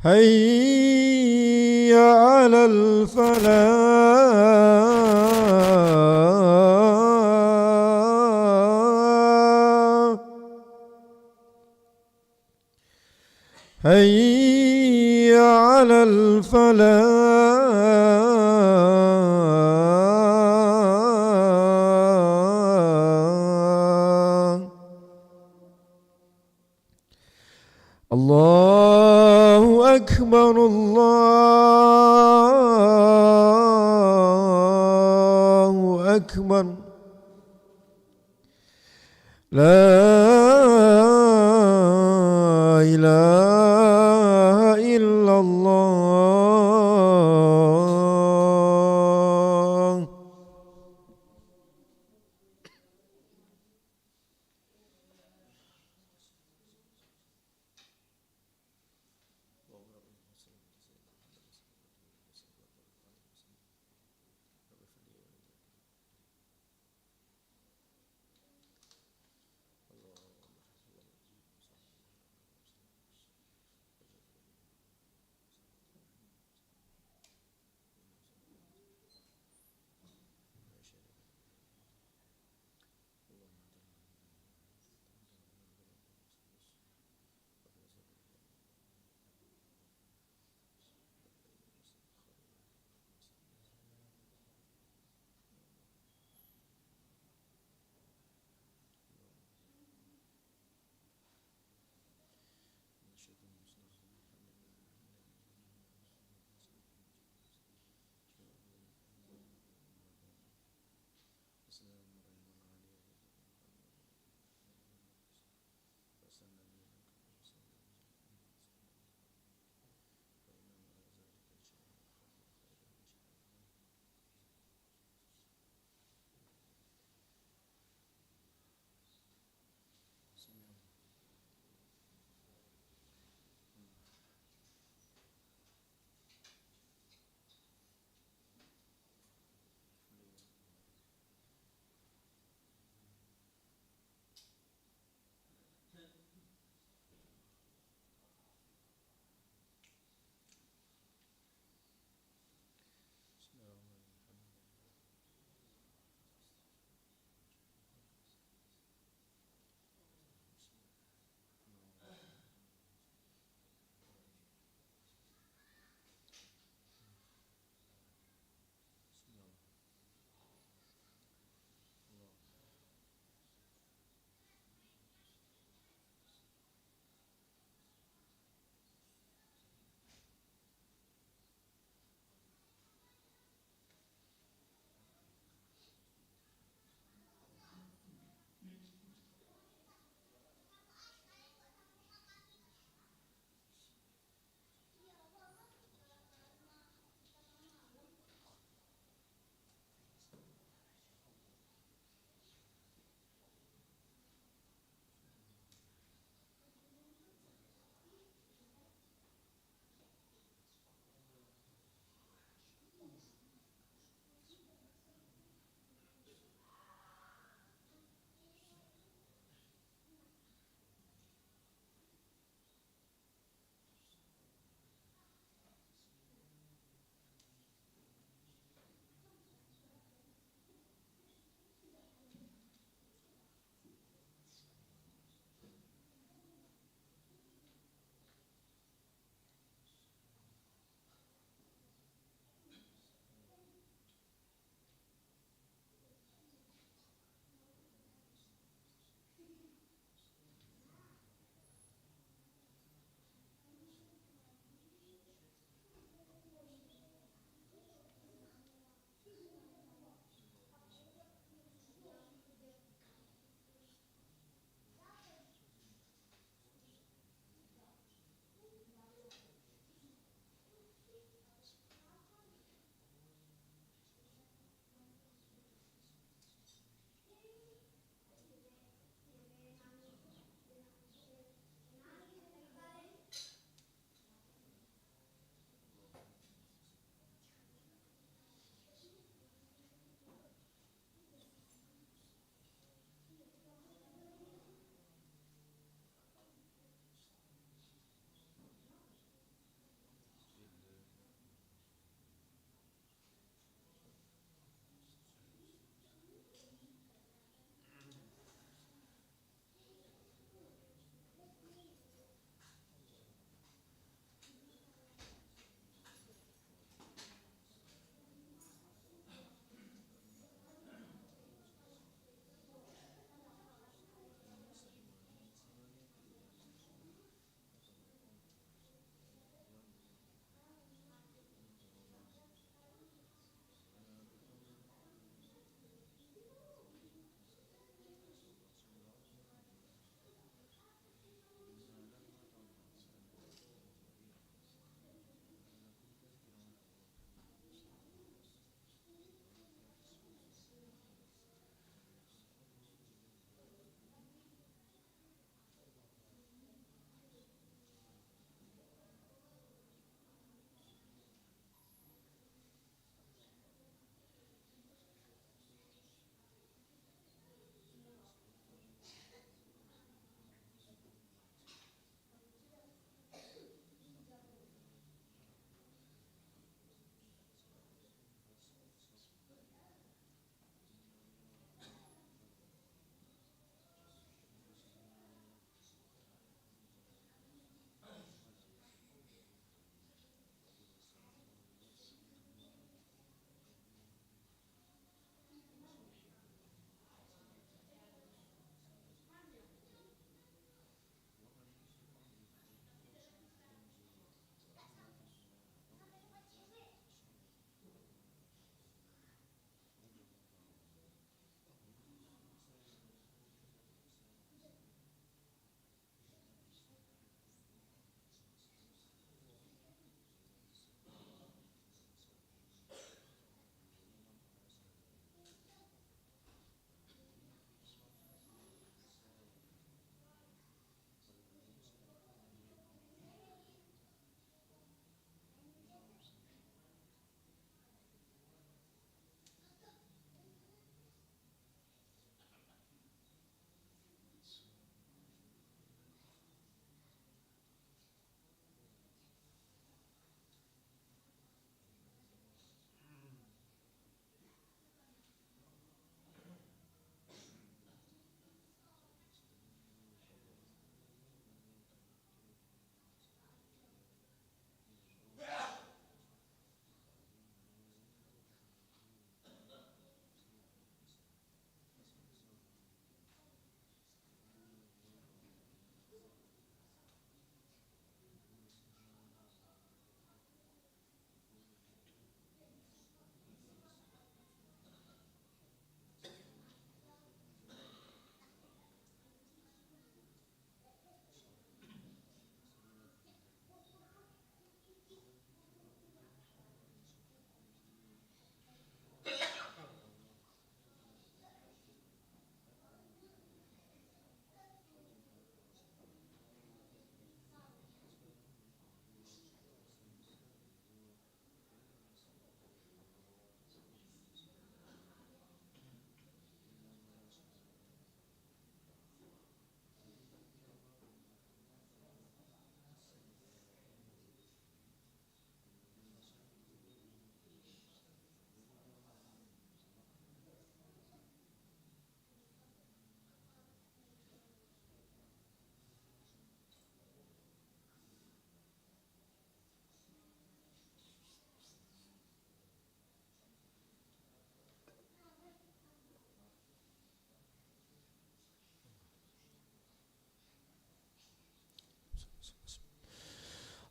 هيا على الفلاح هيا على الفلاح. الله أكبر الله أكبر لا إله إلا الله.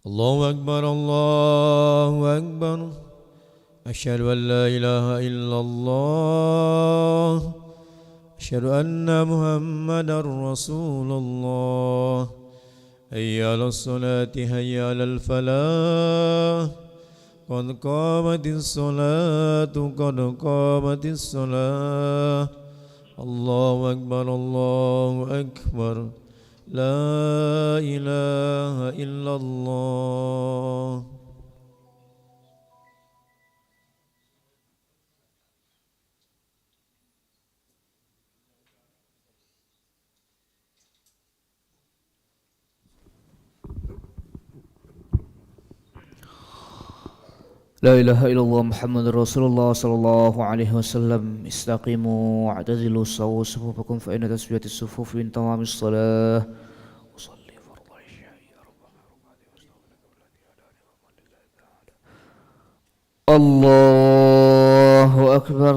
الله أكبر الله أكبر أشهد أن لا إله إلا الله أشهد أن محمدا رسول الله حي على الصلاة حي على الفلاح قد قامت الصلاة قد قامت الصلاة الله أكبر الله أكبر لا إله إلا الله. لا إله إلا الله محمد رسول الله صلى الله عليه وسلم. استقيموا واعتدلوا سووا صفوفكم فإن تسوية الصفوف من تمام الصلاة. أصلي فرض العشاء الله أكبر.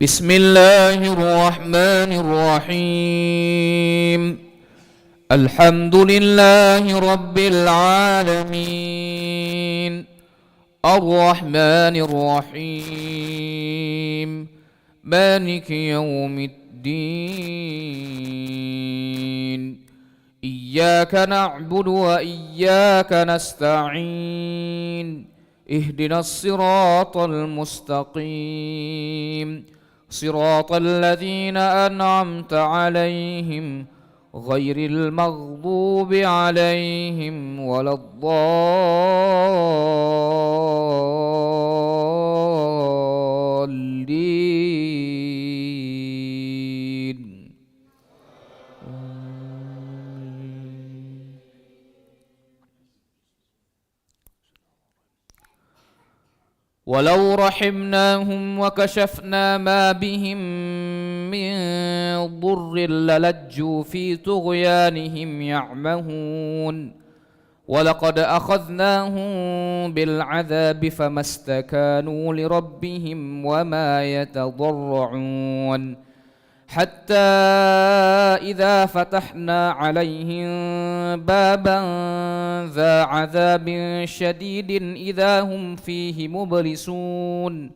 بسم الله الرحمن الرحيم. الحمد لله رب العالمين الرحمن الرحيم مالك يوم الدين إياك نعبد وإياك نستعين اهدنا الصراط المستقيم صراط الذين أنعمت عليهم غير المغضوب عليهم ولا الضالين. ولو رحمناهم وكشفنا ما بهم من ضر للجوا في طغيانهم يعمهون ولقد أخذناهم بالعذاب فما استكانوا لربهم وما يتضرعون حتى إذا فتحنا عليهم بابا ذا عذاب شديد إذا هم فيه مبلسون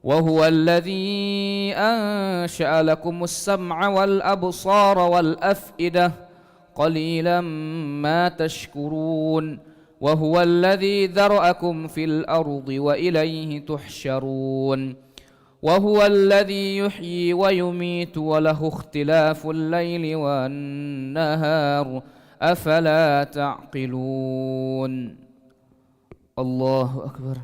وهو الذي أنشأ لكم السمع والأبصار والأفئدة قليلا ما تشكرون وهو الذي ذرأكم في الأرض وإليه تحشرون وهو الذي يحيي ويميت وله اختلاف الليل والنهار أفلا تعقلون. الله أكبر.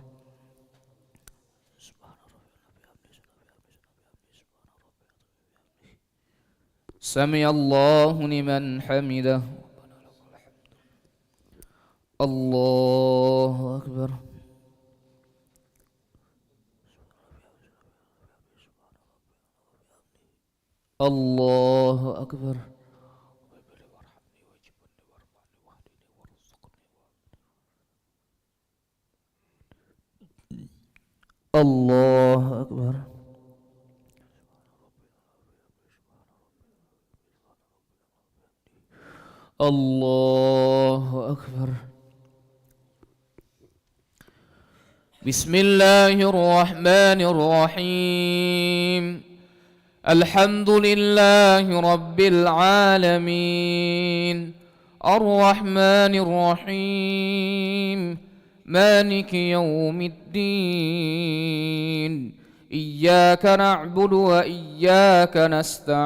سمع الله لمن حمده. الله أكبر. الله أكبر. الله أكبر. الله أكبر. بسم الله الرحمن الرحيم. الحمد لله رب العالمين الرحمن الرحيم مالك يوم الدين إياك نعبد وإياك نستعين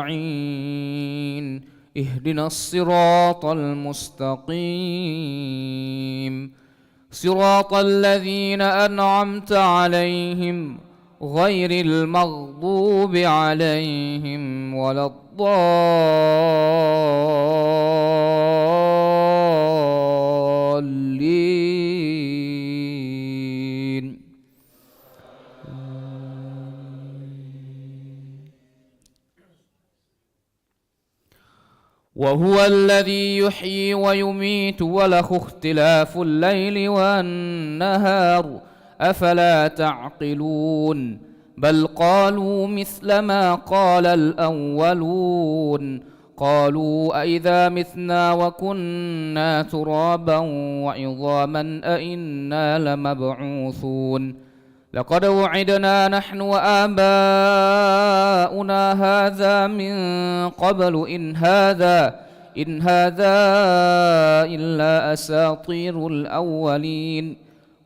اهدنا الصراط المستقيم صراط الذين أنعمت عليهم غير المغضوب عليهم ولا الضالين. وهو الذي يحيي ويميت وله اختلاف الليل والنهار أفلا تعقلون بل قالوا مثل ما قال الأولون قالوا أئذا متنا وكنا ترابا وعظاما أئنا لمبعوثون لقد وعدنا نحن وآباؤنا هذا من قبل إن هذا إلا أساطير الأولين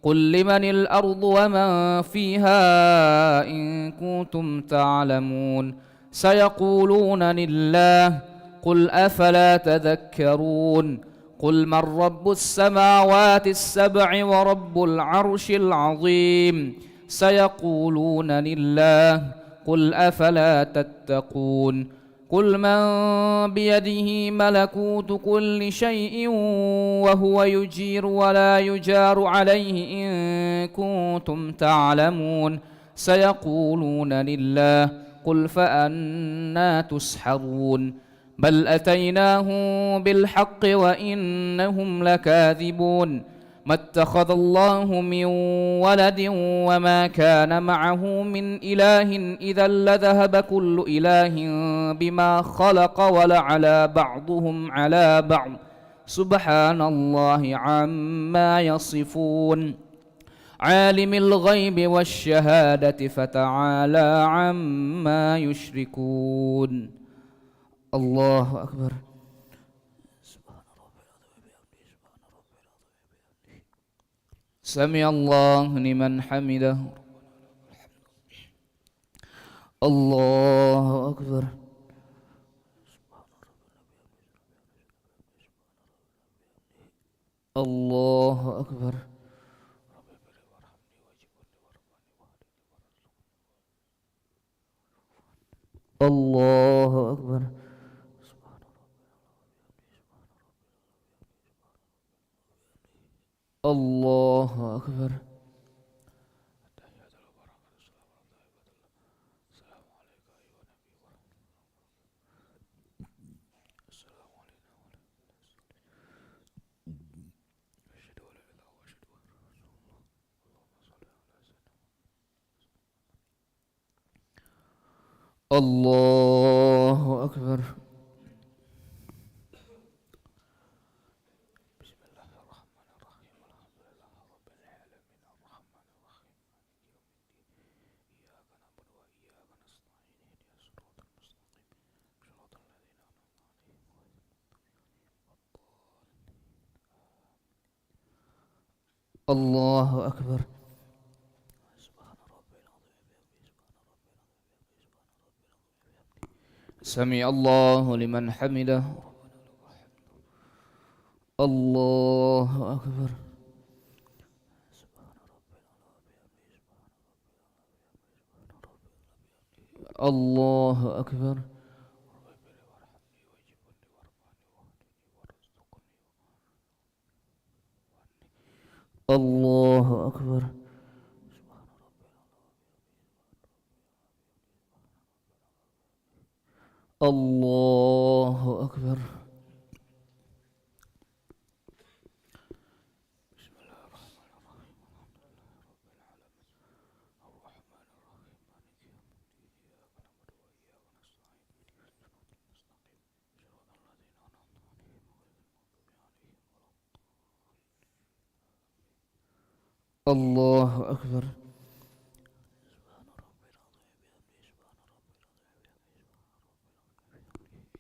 قل لمن الأرض ومن فيها إن كنتم تعلمون سيقولون لله قل أفلا تذكرون قل من رب السماوات السبع ورب العرش العظيم سيقولون لله قل أفلا تتقون قل من بيده ملكوت كل شيء وهو يجير ولا يجار عليه إن كنتم تعلمون سيقولون لله قل فأنى تسحرون بل أتيناهم بالحق وإنهم لكاذبون ما اتخذ الله من ولد وما كان معه من إله إذا لذهب كل إله بما خلق ولعلى بعضهم على بعض سبحان الله عما يصفون عالم الغيب والشهادة فتعالى عما يشركون الله أكبر سمع الله لمن حمده الله أكبر الله أكبر الله أكبر الله أكبر الله أكبر الله أكبر سمع الله لمن حمده الله أكبر الله أكبر الله أكبر الله أكبر الله أكبر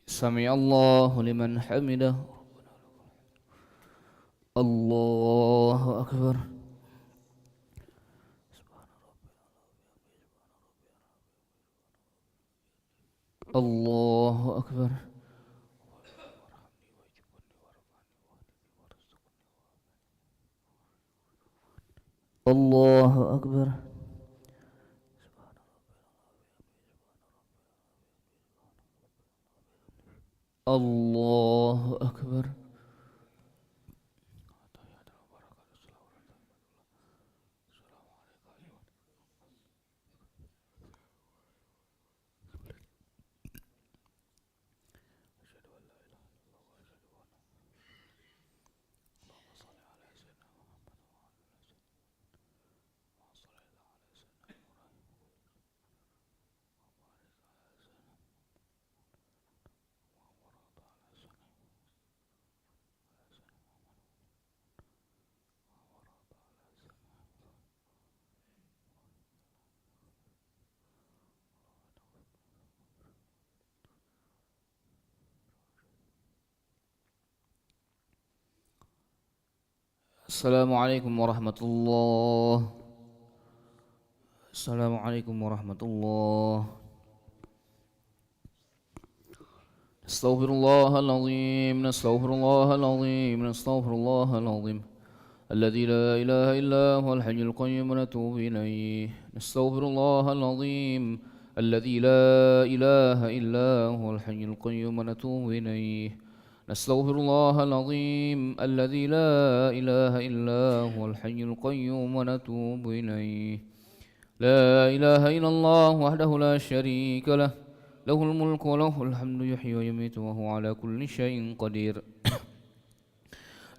سمع الله لمن حمده الله أكبر الله أكبر الله أكبر الله أكبر Assalamualaikum warahmatullahi. Assalamualaikum warahmatullahi. Astaghfirullahaladzim, astaghfirullahaladzim, astaghfirullahaladzim. الذي لا إله إلا هو الحي القيوم ونتوب إليه. نستغفر الله العظيم الذي لا إله إلا هو الحي القيوم ونتوب إليه. نستغفر الله العظيم الذي لا إله إلا هو الحي القيوم ونتوب إليه. لا إله إلا الله وحده لا شريك له، له الملك وله الحمد يحيي ويميت وهو على كل شيء قدير.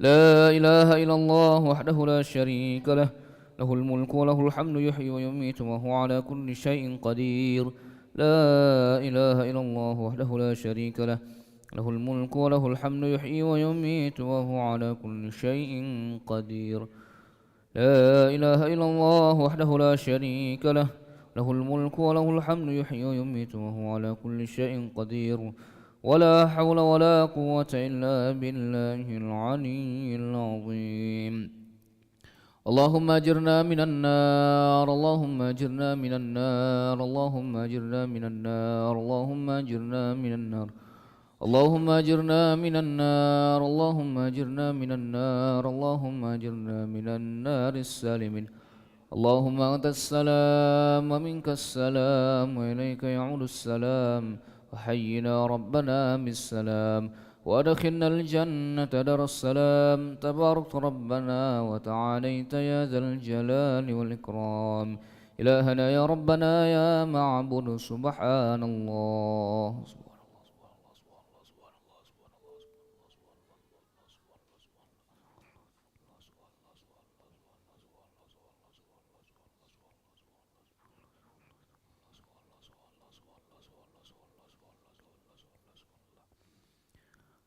لا إله إلا الله وحده لا شريك له، له الملك وله الحمد يحيي ويميت وهو على كل شيء قدير. لا إله إلا الله وحده لا شريك له، له الملك وله الحمد يحيي ويميت وهو على كل شيء قدير. لا إله إلا الله وحده لا شريك له، له الملك وله الحمد يحيي ويميت وهو على كل شيء قدير. ولا حول ولا قوة إلا بالله العلي العظيم. اللهم أجرنا من النار، اللهم أجرنا من النار، اللهم أجرنا من النار، اللهم أجرنا من النار، اللهم أجرنا من النار، اللهم أجرنا من النار، اللهم أجرنا من النار السالمين. اللهم أنت السلام ومنك السلام وإليك يعود السلام. وحينا ربنا بالسلام وأدخلنا الجنة دار السلام. تبارك ربنا وتعاليت يا ذا الجلال والإكرام. إلهنا يا ربنا يا معبود سبحان الله.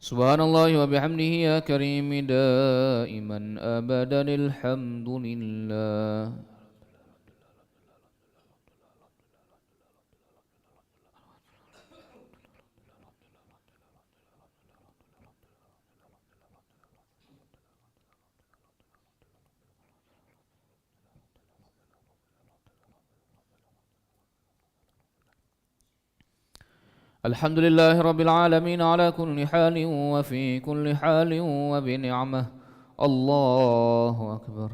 سبحان الله وبحمده يا كريم دائما أبدا الحمد لله. الحمد لله رب العالمين على كل حال وفي كل حال وبنعمة. الله أكبر.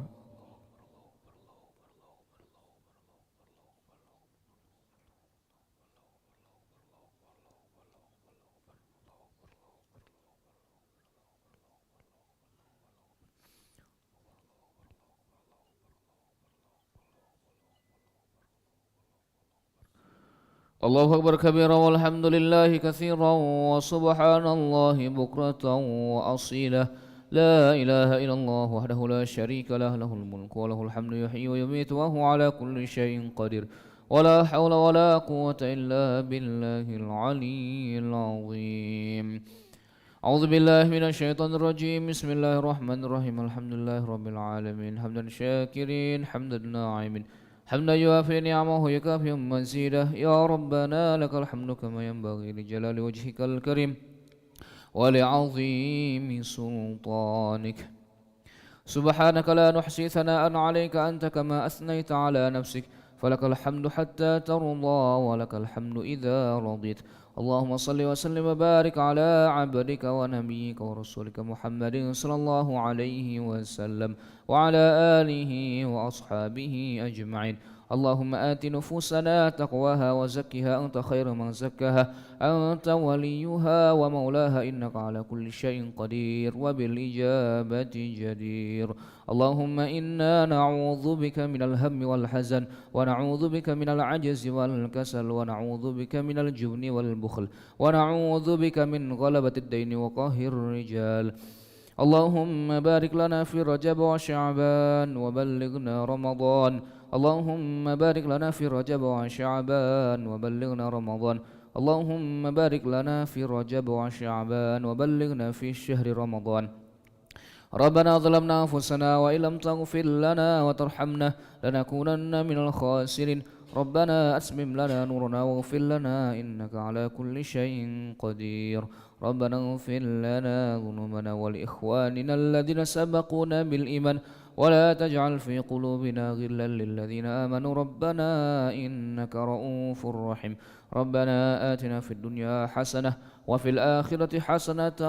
الله أكبر كبيرا والحمد لله كثيرا وسبحان الله بكرة وأصيلا. لا إله إلا الله وحده لا شريك له، له الملك وله الحمد يحيي ويميت وهو على كل شيء قدير. ولا حول ولا قوة إلا بالله العلي العظيم. أعوذ بالله من الشيطان الرجيم. بسم الله الرحمن الرحيم. الحمد لله رب العالمين حمدا شاكرين حمدا ناعمين حمدا يوافي نعمه يكافئ مزيده. يا ربنا لك الحمد كما ينبغي لجلال وجهك الكريم ولعظيم سلطانك. سبحانك لا نحصي ثناء عليك أنت كما أثنيت على نفسك. فلك الحمد حتى ترضى ولك الحمد إذا رضيت. اللهم صل وسلم وبارك على عبدك ونبيك ورسولك محمد صلى الله عليه وسلم وعلى آله وأصحابه أجمعين. اللهم آت نفوسنا تقواها وزكها أنت خير من زكاها، أنت وليها ومولاها، إنك على كل شيء قدير وبالإجابة جدير. اللهم إنا نعوذ بك من الهم والحزن، ونعوذ بك من العجز والكسل، ونعوذ بك من الجبن والبخل، ونعوذ بك من غلبة الدين وقهر الرجال. اللهم بارك لنا في رجب وشعبان وبلغنا رمضان. اللهم بارك لنا في رجب وشعبان وبلغنا رمضان. اللهم بارك لنا في رجب وشعبان وبلغنا في شهر رمضان. ربنا ظلمنا أنفسنا وإن لم تغفر لنا وترحمنا لنكونن من الخاسرين. ربنا أتمم لنا نورنا واغفر لنا إنك على كل شيء قدير ربنا اغفر لنا ذنوبنا ولإخواننا الذين سبقونا بالإيمان ولا تجعل في قلوبنا غلا للذين آمنوا ربنا إنك رؤوف رحيم ربنا آتنا في الدنيا حسنة وفي الآخرة حسنة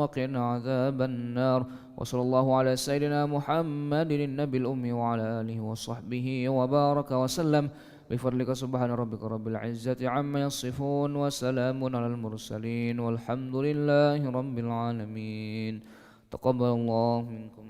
وقنا عذاب النار وصلى الله على سيدنا محمد النبي الأمي وعلى آله وصحبه وبارك وسلم بفضلك سبحان ربك رب العزة عما يصفون وسلام على المرسلين والحمد لله رب العالمين تقبل الله منكم.